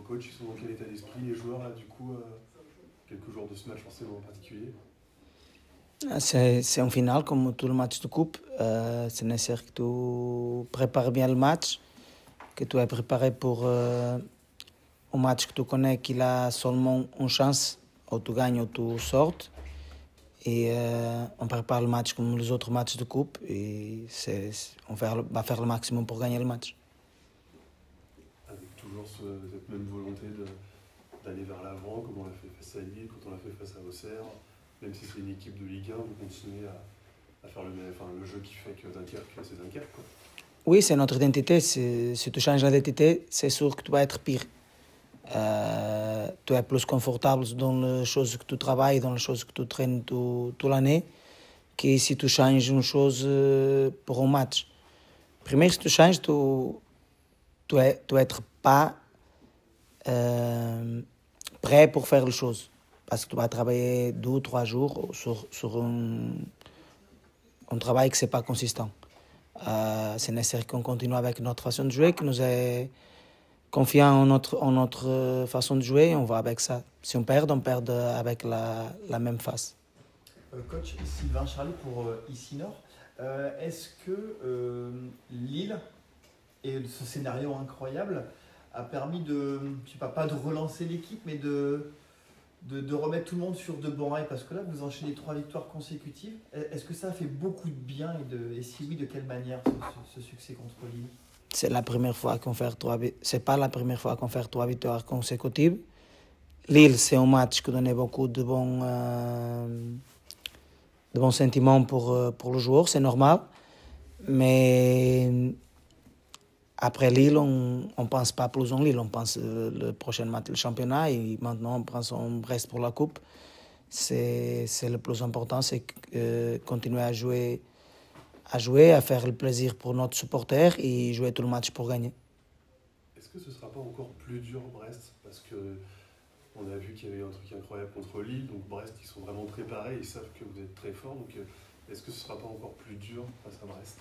coach, ils sont dans quel état d'esprit les joueurs là du coup quelques jours de ce match forcément en particulier? C'est un final comme tout le match de coupe. C'est nécessaire que tu prépares bien le match, que tu es préparé pour un match que tu connais qu'il a seulement une chance, ou tu gagnes ou tu sortes. Et on prépare le match comme les autres matchs de coupe et on va faire le maximum pour gagner le match. Avec toujours cette même volonté d'aller vers l'avant, comme on l'a fait face à Lille, quand on l'a fait face à Auxerre, même si c'est une équipe de Ligue 1, vous continuez à faire le jeu qui fait que Dunkerque, c'est Dunkerque, quoi. Oui, c'est notre identité. Si tu changes l'identité, c'est sûr que tu vas être pire. Tu es plus confortable dans les choses que tu travailles, dans les choses que tu traînes toute l'année, que si tu changes une chose pour un match. Primeiro, si tu changes, tu n'es pas prêt pour faire les choses. Parce que tu vas travailler 2 ou 3 jours sur un travail que ce n'est pas consistant. C'est nécessaire qu'on continue avec notre façon de jouer, que nous est confiant en notre façon de jouer et on va avec ça. Si on perd avec la même face. Coach Sylvain Charly pour Ici-Nord. Est-ce que Lille et ce scénario incroyable a permis de, je sais pas de relancer l'équipe, mais de remettre tout le monde sur de bons rails? Parce que là, vous enchaînez 3 victoires consécutives. Est-ce que ça a fait beaucoup de bien et si oui, de quelle manière ce succès contre Lille? C'est la première fois qu'on fait c'est pas la première fois qu'on fait 3 victoires consécutives. Lille, c'est un match qui donnait beaucoup de bons sentiments pour le joueur, c'est normal. Mais après Lille, on ne pense pas plus en Lille, on pense le prochain match du championnat et maintenant on pense en Brest pour la coupe. C'est le plus important, c'est continuer à jouer, à faire le plaisir pour notre supporter et jouer tout le match pour gagner. Est-ce que ce ne sera pas encore plus dur Brest? Parce qu'on a vu qu'il y avait un truc incroyable contre Lille, donc Brest, ils sont vraiment préparés, ils savent que vous êtes très fort, donc est-ce que ce ne sera pas encore plus dur face à Brest?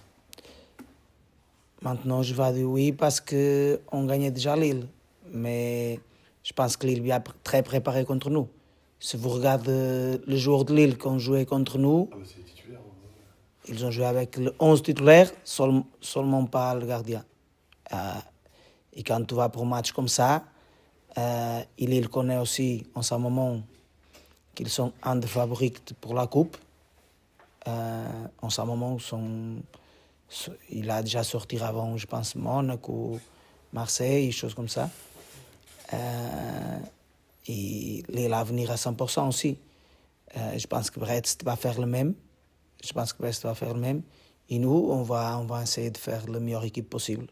Maintenant, je vais dire oui parce qu'on gagnait déjà Lille, mais je pense que Lille est très préparé contre nous. Si vous regardez le joueur de Lille qui ont joué contre nous, c'est les titulaires. Ils ont joué avec le 11 titulaire, seulement pas le gardien. Et quand tu vas pour un match comme ça, il connaît aussi en ce moment qu'ils sont un des favoris pour la coupe. En ce moment, il a déjà sorti avant, je pense, Monaco, Marseille, des choses comme ça. Et il va venir à 100% aussi. Je pense que Brest va faire le même. Et nous, on va essayer de faire la meilleure équipe possible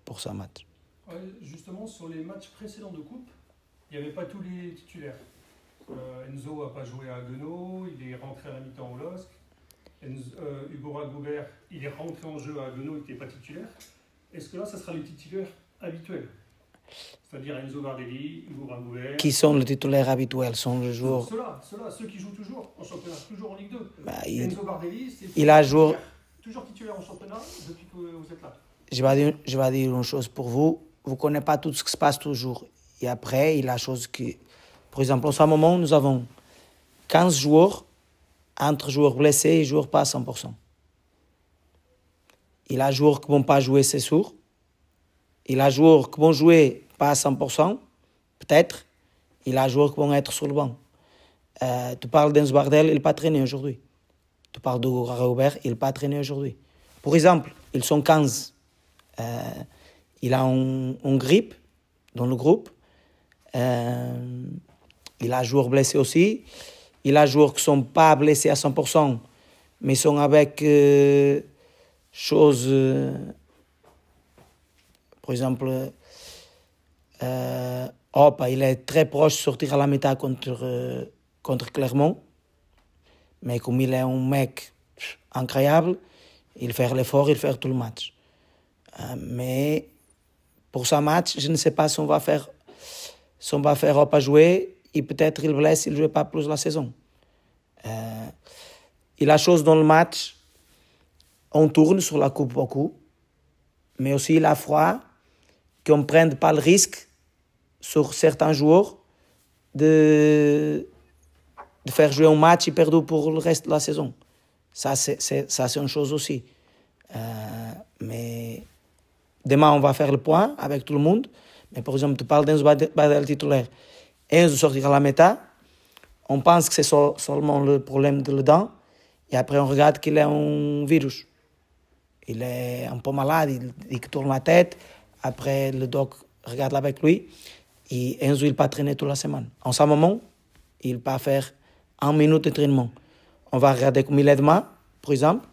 pour ce match. Ouais, justement, sur les matchs précédents de coupe, il n'y avait pas tous les titulaires. Enzo n'a pas joué à Haguenau, il est rentré à la mi-temps au LOSC. Hugo Ragoubert, il est rentré en jeu à Haguenau, il n'était pas titulaire. Est-ce que là, ça sera les titulaires habituels? C'est-à-dire Enzo Gardelli, Hugo Ragoubert. Qui sont les titulaires habituels? Sont les joueurs. Ceux-là, ceux qui jouent toujours en championnat, toujours en Ligue 2. Enzo Gardelli, c'est toujours titulaire en championnat depuis que vous êtes là. Je vais dire une chose pour vous. Vous ne connaissez pas tout ce qui se passe toujours. Et après, il y a la chose que... Par exemple, en ce moment, nous avons 15 joueurs, entre joueurs blessés et joueurs pas à 100%. Il y a des joueurs qui ne vont pas jouer, c'est sûr. Il y a des joueurs qui vont jouer pas à 100%, peut-être. Il y a des joueurs qui vont être sur le banc. Tu parles d'Enzo Bardel, il n'est pas traîné aujourd'hui. Tu parles de Robert, il n'est pas traîné aujourd'hui. Par exemple, ils sont 15. Il a un grippe dans le groupe. Il a des joueurs blessés aussi. Il a des joueurs qui ne sont pas blessés à 100%, mais sont avec choses... par exemple, il est très proche de sortir à la mi-temps contre Clermont. Mais comme il est un mec incroyable, il fait l'effort, il fait tout le match. Mais pour ce match, je ne sais pas si on va faire Opa jouer et peut-être il blesse, il ne joue pas plus la saison. Il a chose dans le match, on tourne sur la coupe beaucoup, mais aussi il a froid, qu'on ne prenne pas le risque sur certains joueurs de faire jouer un match et perdre pour le reste de la saison. Ça, c'est une chose aussi. Mais demain, on va faire le point avec tout le monde. Mais par exemple, tu parles d'Enzo Badel titulaire. Enzo sortira à la méta. On pense que c'est seulement le problème de le dent. Et après, on regarde qu'il a un virus. Il est un peu malade, il tourne la tête. Après, le doc regarde avec lui. Et Enzo, il va traîner toute la semaine. En ce moment, il ne va faire 1 minute d'entraînement. On va regarder comme il est demain, par exemple.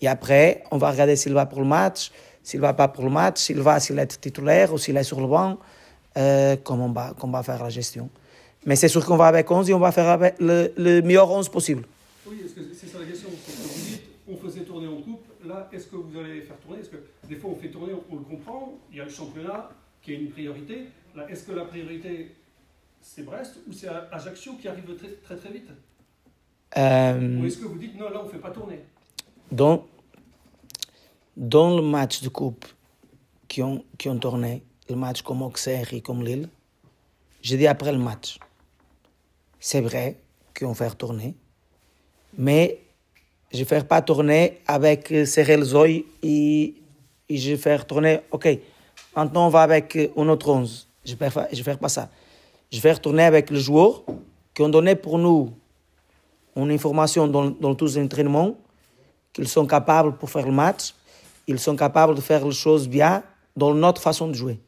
Et après, on va regarder s'il va pour le match, s'il ne va pas pour le match, s'il est titulaire ou s'il est sur le banc, comment on va faire la gestion. Mais c'est sûr qu'on va avec 11 et on va faire avec le meilleur 11 possible. Oui, est-ce que c'est ça la question? Vous dites, on faisait tourner en coupe. Là, est-ce que vous allez faire tourner? Est-ce que des fois, on fait tourner, on le comprend. Il y a le championnat qui est une priorité. Là, est-ce que la priorité, c'est Brest ou c'est Ajaccio qui arrive très, très vite? Ou est-ce que vous dites, non, là, on ne fait pas tourner? Dans le match de coupe qui ont tourné, le match comme Auxerre et comme Lille, j'ai dit après le match, c'est vrai qu'on va faire tourner, mais je ne vais pas tourner avec serrer les yeux et je vais faire tourner, ok, maintenant on va avec un autre 11. Je ne vais faire pas ça. Je vais faire tourner avec les joueurs qui ont donné pour nous une information dans tous les entraînements, qu'ils sont capables pour faire le match, ils sont capables de faire les choses bien dans notre façon de jouer.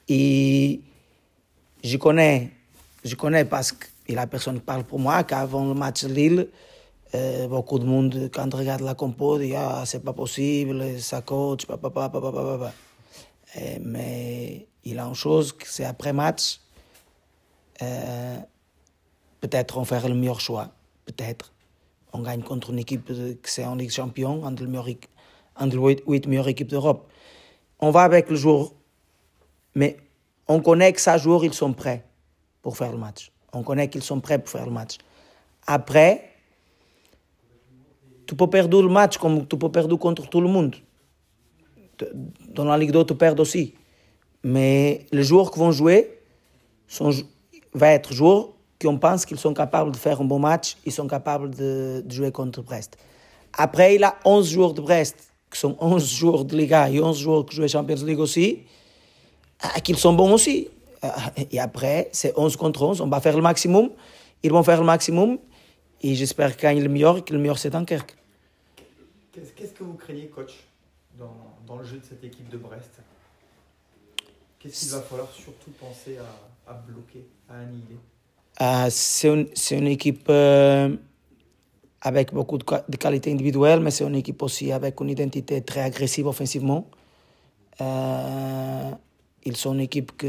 Et je connais parce que la personne qui parle pour moi, qu'avant le match de Lille, beaucoup de monde, quand regarde la compo, dit « c'est pas possible, ça coach, papa. » Mais il y a une chose, que c'est après match, peut-être on fait le meilleur choix, peut-être. On gagne contre une équipe qui c'est en Ligue Champion, entre les 8 meilleures équipes d'Europe. On va avec le jour, mais on connaît que ces joueurs, ils sont prêts pour faire le match. On connaît qu'ils sont prêts pour faire le match. Après, tu peux perdre le match comme tu peux perdre contre tout le monde. Dans la Ligue 2, tu perds aussi. Mais les joueurs qui vont jouer vont être joueurs qu'on pense qu'ils sont capables de faire un bon match, ils sont capables de jouer contre Brest. Après, il y a 11 joueurs de Brest, qui sont 11 joueurs de Liga et 11 joueurs qui jouent Champions League aussi, qu'ils sont bons aussi. Et après, c'est 11 contre 11, on va faire le maximum, ils vont faire le maximum, et j'espère qu'ils gagnent le meilleur, et que le meilleur c'est Dunkerque. Qu'est-ce que vous craignez, coach, dans le jeu de cette équipe de Brest? Qu'est-ce qu'il va falloir surtout penser à bloquer, à annihiler? C'est une équipe avec beaucoup de qualités individuelles, mais c'est une équipe aussi avec une identité très agressive offensivement. Ils sont une équipe qui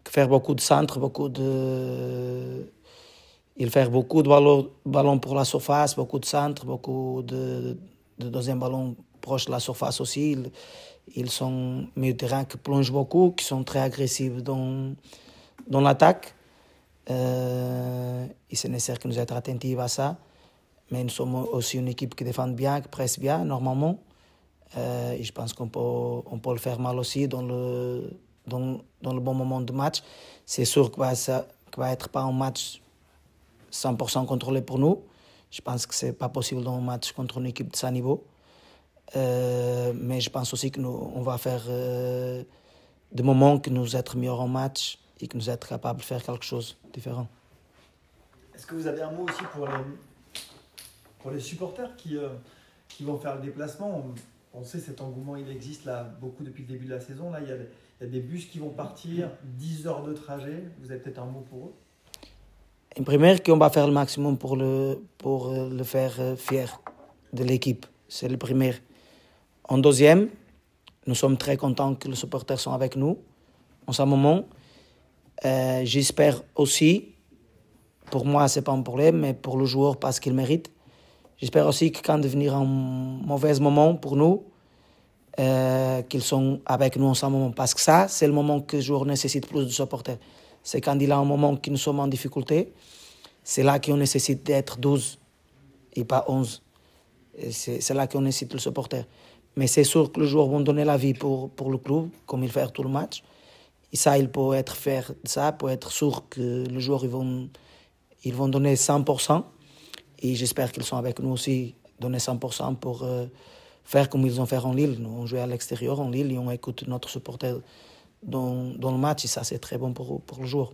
fait beaucoup de centres, ils font beaucoup de ballons pour la surface, beaucoup de centres, beaucoup de deuxième ballon proche de la surface aussi. Ils sont milieu de terrain qui plongent beaucoup, qui sont très agressifs dans l'attaque. Et c'est nécessaire que nous soyons attentifs à ça. Mais nous sommes aussi une équipe qui défend bien, qui presse bien, normalement. Et je pense qu'on peut le faire mal aussi dans le bon moment de match. C'est sûr que va être pas un match 100% contrôlé pour nous. Je pense que c'est pas possible dans un match contre une équipe de ce niveau. Mais je pense aussi que on va faire des moments que nous être meilleurs en match et que nous être capables de faire quelque chose de différent. Est-ce que vous avez un mot aussi pour les supporters qui vont faire le déplacement? On sait cet engouement, il existe là beaucoup depuis le début de la saison. Là, il y a des bus qui vont partir, 10 heures de trajet. Vous avez peut-être un mot pour eux? En première, qu'on va faire le maximum pour le faire fier de l'équipe. C'est le premier. En deuxième, nous sommes très contents que les supporters sont avec nous en ce moment. J'espère aussi, pour moi, ce n'est pas un problème, mais pour le joueur, parce qu'il mérite. J'espère aussi que quand il venir un mauvais moment pour nous, qu'ils sont avec nous en ce moment. Parce que ça, c'est le moment que le joueur nécessite plus de supporters. C'est quand il a un moment que nous sommes en difficulté, c'est là qu'on nécessite d'être 12 et pas 11. Et c'est là qu'on nécessite le supporter. Mais c'est sûr que les joueurs vont donner la vie pour le club, comme ils font tout le match. Et ça, il peut être faire ça, pour être sûr que les joueurs ils vont donner 100%. Et j'espère qu'ils sont avec nous aussi, donner 100% pour faire comme ils ont fait en Lille. Nous, on jouait à l'extérieur en Lille et on écoute notre supporter dans le match. Et ça, c'est très bon pour le joueur.